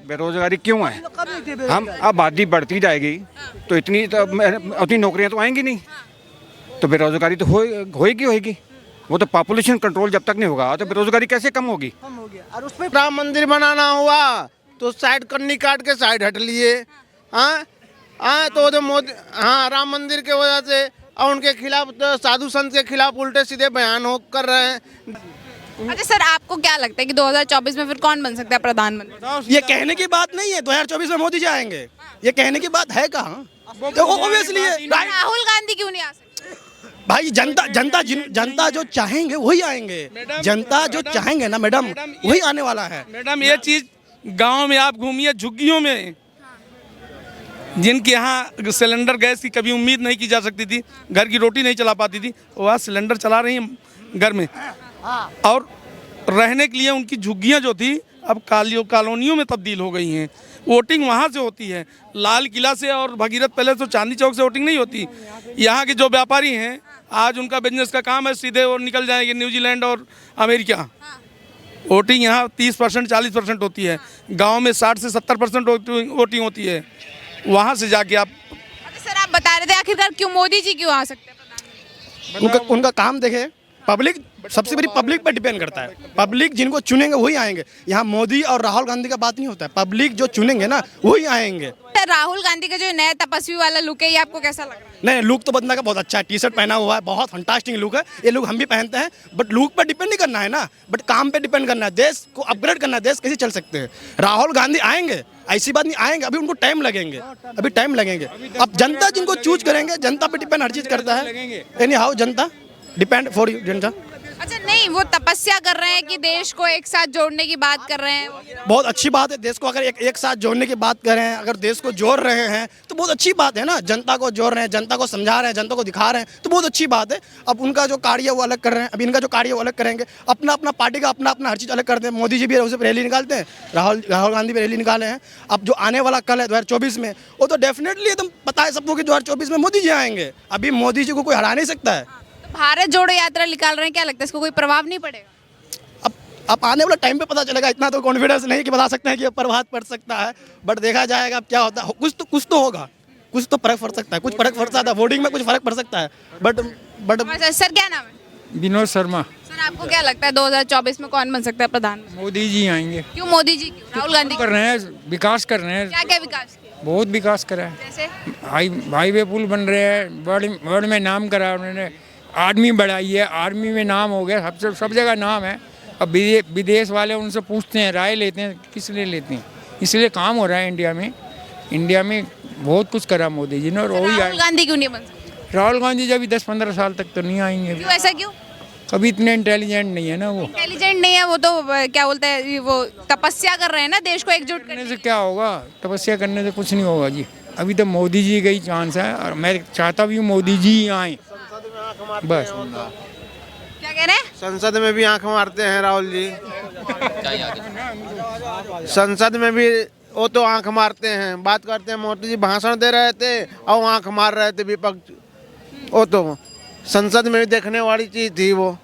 बेरोजगारी क्यों है? हम आबादी बढ़ती जाएगी तो उतनी नौकरियां तो आएंगी नहीं, तो बेरोजगारी तो होएगी होएगी। वो तो पॉपुलेशन कंट्रोल जब तक नहीं होगा तो बेरोजगारी कैसे कम होगी? और उस पर राम मंदिर बनाना हुआ तो साइड कन्नी काट के साइड हट लिए। हाँ हाँ, तो जो मोदी, हाँ, राम मंदिर के वजह से और उनके खिलाफ तो साधु संत के खिलाफ उल्टे सीधे बयान हो कर रहे हैं। अच्छा सर, आपको क्या लगता है कि 2024 में फिर कौन बन सकता है प्रधानमंत्री? ये कहने की बात नहीं है 2024 में मोदी जी आएंगे, ये कहने की बात है कहाँ? तो ऑब्वियसली राहुल गांधी क्यों नहीं आ सकते? भाई जनता जो चाहेंगे वही आएंगे। जनता जो चाहेंगे ना मैडम वही आने वाला है। मैडम ये चीज गांव में आप घूमिए, झुग्गियों में जिनके यहाँ सिलेंडर गैस की कभी उम्मीद नहीं की जा सकती थी, घर की रोटी नहीं चला पाती थी, वो आज सिलेंडर चला रही हैं घर में। और रहने के लिए उनकी झुग्गियाँ जो थी अब कॉलोनियों में तब्दील हो गई हैं। वोटिंग वहाँ से होती है, लाल किला से और भगीरथ पैलेस तो चांदनी चौक से वोटिंग नहीं होती। यहाँ के जो व्यापारी हैं आज उनका बिजनेस का काम है, सीधे वो निकल जाएंगे न्यूजीलैंड और अमेरिका। वोटिंग यहाँ 30% 40% होती है, गाँव में 60 से 70% वोटिंग होती है। वहाँ से जाके आप सर आप बता रहे थे आखिरकार क्यों मोदी जी क्यों आ सकते हैं प्रधानमंत्री? उनका काम देखे, पब्लिक सबसे बड़ी पब्लिक पर डिपेंड करता है। पब्लिक जिनको चुनेंगे वही आएंगे। यहाँ मोदी और राहुल गांधी का बात नहीं होता है, पब्लिक जो चुनेंगे ना वही आएंगे। राहुल गांधी का जो नया तपस्वी वाला लुक है ये आपको कैसा लग रहा है? नहीं, लुक तो बंदा का बहुत अच्छा है, टी शर्ट पहना हुआ है, बहुत फंटास्टिक लुक है। ये लुक हम भी पहनते हैं, बट लुक पर डिपेंड नहीं करना है ना, बट काम पे डिपेंड करना है। देश को अपग्रेड करना है, देश कैसे चल सकते हैं। राहुल गांधी आएंगे, ऐसी बात नहीं, आएंगे, अभी उनको टाइम लगेंगे, अभी टाइम लगेंगे। अब जनता जिनको चूज करेंगे, जनता पे डिपेंड हर चीज करता है। Any how Janata depend for you जनता। अच्छा नहीं, वो तपस्या कर रहे हैं कि देश को एक साथ जोड़ने की बात कर रहे हैं। बहुत अच्छी बात है, देश को अगर एक साथ जोड़ने की बात कर रहे हैं, अगर देश को जोड़ रहे हैं तो बहुत अच्छी बात है ना। जनता को जोड़ रहे हैं, जनता को समझा रहे हैं, जनता को दिखा रहे हैं तो बहुत अच्छी बात है। अब उनका जो कार्य वो अलग कर रहे हैं, अब इनका जो कार्य वो अलग करेंगे। अपना अपना पार्टी का अपना अपना हर चीज़ अलग करते हैं। मोदी जी भी उसे रैली निकालते हैं, राहुल गांधी भी रैली निकाले हैं। अब जो आने वाला कल है 2024 में, वो तो डेफिनेटली एकदम पता है सबको कि 2024 में मोदी जी आएंगे। अभी मोदी जी को कोई हरा नहीं सकता है। भारत जोड़ो यात्रा निकाल रहे हैं, क्या लगता है इसको कोई प्रभाव नहीं पड़ेगा? अब आने वाला टाइम पे पता चलेगा। इतना तो कॉन्फिडेंस नहीं कि बता सकते हैं कि प्रभाव पड़ सकता है, बट देखा जाएगा अब क्या होता है। कुछ तो होगा, कुछ तो फर्क पड़ सकता है, कुछ फर्क पड़ सकता है, वोटिंग में कुछ फर्क पड़ सकता है। बट सर क्या नाम है? विनोद शर्मा। सर आपको क्या लगता है 2024 में कौन बन सकता है प्रधानमंत्री? मोदी जी आएंगे। क्यों मोदी जी क्यों? राहुल गांधी कर रहे हैं, विकास कर रहे हैं, क्या क्या विकास किया? बहुत विकास करा है। जैसे हाईवे पुल बन रहे हैं, वर्ल्ड में नाम करा उन्होंने। आर्मी बढ़ाई है, आर्मी में नाम हो गया, सब जगह नाम है। अब विदेश वाले उनसे पूछते हैं, राय लेते हैं, किस लिए लेते हैं? इसलिए काम हो रहा है इंडिया में बहुत कुछ करा मोदी जी ने। और वही राहुल गांधी क्यों नहीं बन सकते? राहुल गांधी जब 10-15 साल तक तो नहीं आएंगे। क्यों, ऐसा क्यों? कभी इतने इंटेलिजेंट नहीं है ना वो। इंटेलिजेंट नहीं है वो, तो क्या बोलते हैं, वो तपस्या कर रहे हैं ना देश को एकजुट करने से। क्या होगा? तपस्या करने से कुछ नहीं होगा जी। अभी तो मोदी जी का ही चांस है और मैं चाहता भी हूँ मोदी जी ही आए बस। क्या कह रहे हैं? संसद में भी आंख मारते हैं राहुल जी। संसद में भी वो तो आंख मारते हैं, बात करते हैं। मोदी जी भाषण दे रहे थे और आंख मार रहे थे विपक्ष। वो तो संसद में भी देखने वाली चीज थी। वो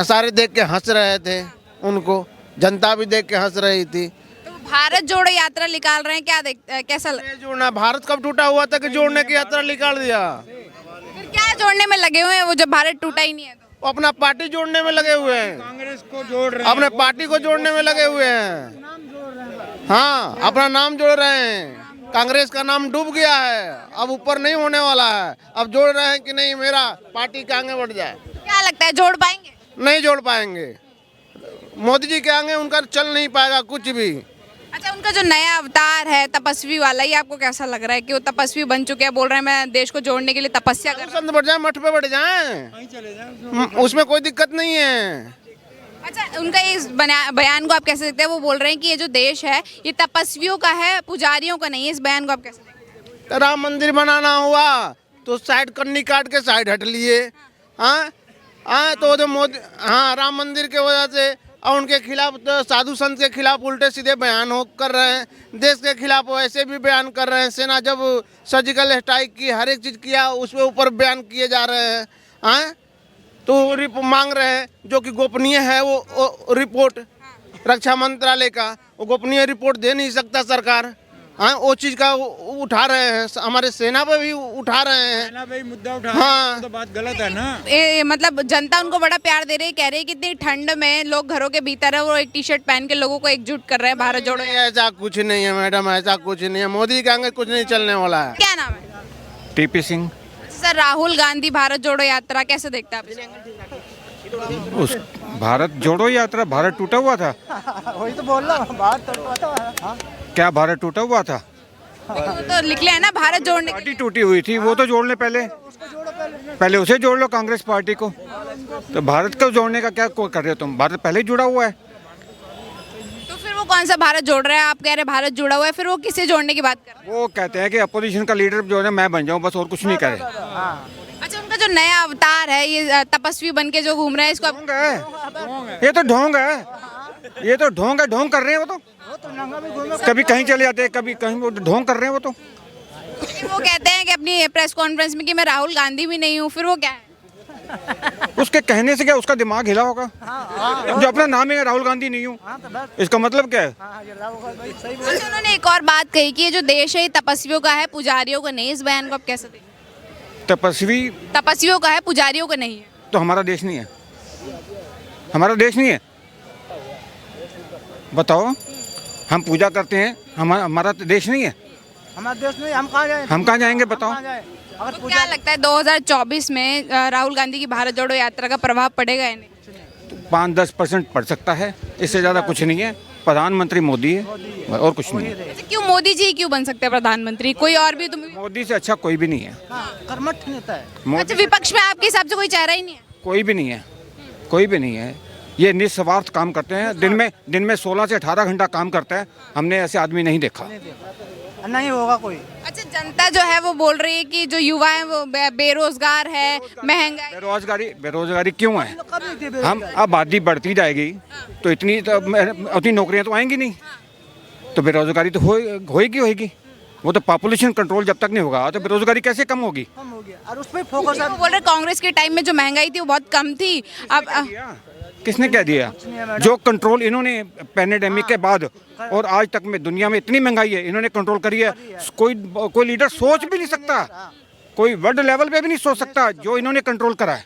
सारे देख के हंस रहे थे, उनको जनता भी देख के हंस रही थी। तो भारत जोड़ो यात्रा निकाल रहे हैं, क्या कैसा जोड़ना? भारत कब टूटा हुआ था कि जोड़ने की यात्रा निकाल दिया? फिर क्या जोड़ने में लगे हुए हैं वो, जब भारत टूटा ही नहीं है तो? वो अपना पार्टी जोड़ने में लगे हुए हैं, कांग्रेस को जोड़ रहे हैं, अपने पार्टी को जोड़ने में लगे हुए हैं। हाँ, अपना नाम जोड़ रहे हैं। कांग्रेस का नाम डूब गया है, अब ऊपर नहीं होने वाला है। अब जोड़ रहे हैं कि नहीं मेरा पार्टी के आगे बढ़ जाए। क्या लगता है जोड़ पाएंगे? नहीं जोड़ पाएंगे। मोदी जी के आगे उनका चल नहीं पाएगा कुछ भी। अच्छा, उनका जो नया अवतार है तपस्वी वाला, ये आपको कैसा लग रहा है कि वो तपस्वी बन चुके हैं, बोल रहे हैं मैं देश को जोड़ने के लिए तपस्या कर रहा हूं? संत बढ़ जाए, मठ पे बढ़ जाए, उसमें कोई दिक्कत नहीं है। अच्छा, उनका इस बयान को आप कैसे देखते हैं? वो बोल रहे हैं कि ये जो देश है ये तपस्वियों का है, पुजारियों का नहीं है। इस बयान को आप कैसे देखते हैं? राम मंदिर बनाना हुआ तो साइड कन्नी काट के साइड हट लिए। हाँ हाँ, तो जो मोदी, हाँ, राम मंदिर के वजह से और उनके खिलाफ तो साधु संत के खिलाफ उल्टे सीधे बयान हो कर रहे हैं। देश के खिलाफ वैसे भी बयान कर रहे हैं। सेना जब सर्जिकल स्ट्राइक की, हर एक चीज़ किया, उसके ऊपर बयान किए जा रहे हैं। हाँ, तो मांग रहे हैं जो कि गोपनीय है वो रिपोर्ट रक्षा मंत्रालय का, वो गोपनीय रिपोर्ट दे नहीं सकता सरकार। हाँ, वो चीज़ का उठा रहे हैं, हमारे सेना पे भी उठा रहे हैं। भाई मुद्दा उठा हाँ। तो बात गलत है ना। मतलब जनता उनको बड़ा प्यार दे रही है, कह रही है कि इतनी ठंड में लोग घरों के भीतर है, वो एक टी शर्ट पहन के लोगों को एकजुट कर रहे हैं भारत जोड़ो। नहीं, ऐसा कुछ नहीं है मैडम, ऐसा कुछ नहीं है। मोदी के आगे कुछ नहीं चलने वाला है। क्या नाम है? टीपी सिंह। सर, राहुल गांधी भारत जोड़ो यात्रा कैसे देखते हैं आप? उस भारत जोड़ो यात्रा, भारत टूटा हुआ था। वही तो बोल रहा हूँ, बात तो क्या भारत टूटा हुआ था? वो तो लिख लिया है ना भारत जोड़ने के पार्टी टूटी हुई थी, वो तो जोड़ ले पहले उसे जोड़ लो, कांग्रेस पार्टी को। तो भारत को जोड़ने का क्या कर रहे हो तुम? भारत पहले ही जुड़ा हुआ है। तो फिर वो कौन सा भारत जोड़ रहा है? आप कह रहे हैं भारत जुड़ा हुआ है, फिर वो किसे जोड़ने की बात कर रहे वो कहते हैं कि अपोजिशन का लीडर जो है मैं बन जाऊं, बस और कुछ नहीं करे। हैं? अच्छा, उनका जो नया अवतार है, ये तपस्वी बन के जो घूम रहे हैं, इसको आप ढोंग है, ये तो ढोंग है, ये तो ढोंग है। ढोंग कर रहे हैं वो तो कभी कहीं चले जाते हैं, कभी कहीं, वो ढोंग कर रहे हैं वो तो। लेकिन वो कहते हैं कि अपनी प्रेस कॉन्फ्रेंस में कि मैं राहुल गांधी भी नहीं हूँ, फिर वो क्या है? उसके कहने से क्या उसका दिमाग हिला होगा? जो अपना नाम है राहुल गांधी नहीं हूँ, इसका मतलब क्या है? अच्छा, उन्होंने एक और बात कही कि ये जो देश है ये तपस्वियों का है, पुजारियों का नहीं। इस बयान को आप कैसे देखते हैं? तपस्वियों का है, पुजारियों का नहीं है। तो हमारा देश नहीं है? हमारा देश नहीं है? बताओ, हम पूजा करते हैं, हमारा देश नहीं है? हमारा देश नहीं, हम कहाँ जाएंगे बताओ। तो क्या लगता है 2024 में राहुल गांधी की भारत जोड़ो यात्रा का प्रभाव पड़ेगा या नहीं? 5-10% पड़ सकता है, इससे ज़्यादा कुछ नहीं है। प्रधानमंत्री मोदी है और कुछ नहीं है। अच्छा, क्यों मोदी जी क्यों बन सकते हैं प्रधानमंत्री? कोई और भी तुम? मोदी से अच्छा कोई भी नहीं है। कर्मठ नेता है। अच्छा, विपक्ष में आपके हिसाब से कोई चेहरा ही नहीं है? कोई भी नहीं है, कोई भी नहीं है। ये निस्वार्थ काम करते हैं, दिन में 16 से 18 घंटा काम करता है। हमने ऐसे आदमी नहीं देखा। नहीं होगा कोई। अच्छा, जनता जो है वो बोल रही है कि जो युवा है वो बेरोजगार है, महंगाई। बेरोजगारी क्यों है? हम आबादी बढ़ती जाएगी तो उतनी नौकरियां तो आएंगी नहीं, तो बेरोजगारी तो होएगी। वो तो पॉपुलेशन कंट्रोल जब तक नहीं होगा तो बेरोजगारी कैसे कम होगी? और उस पर फोकस। वो बोल रहे कांग्रेस के टाइम में जो महंगाई थी वो बहुत कम थी। अब किसने कह दिया? जो कंट्रोल इन्होंने पैंडेमिक के बाद और आज तक में दुनिया में इतनी महंगाई है, इन्होंने कंट्रोल करी है। कोई लीडर सोच भी नहीं सकता, कोई वर्ल्ड लेवल पे भी नहीं सोच सकता जो इन्होंने कंट्रोल करा है।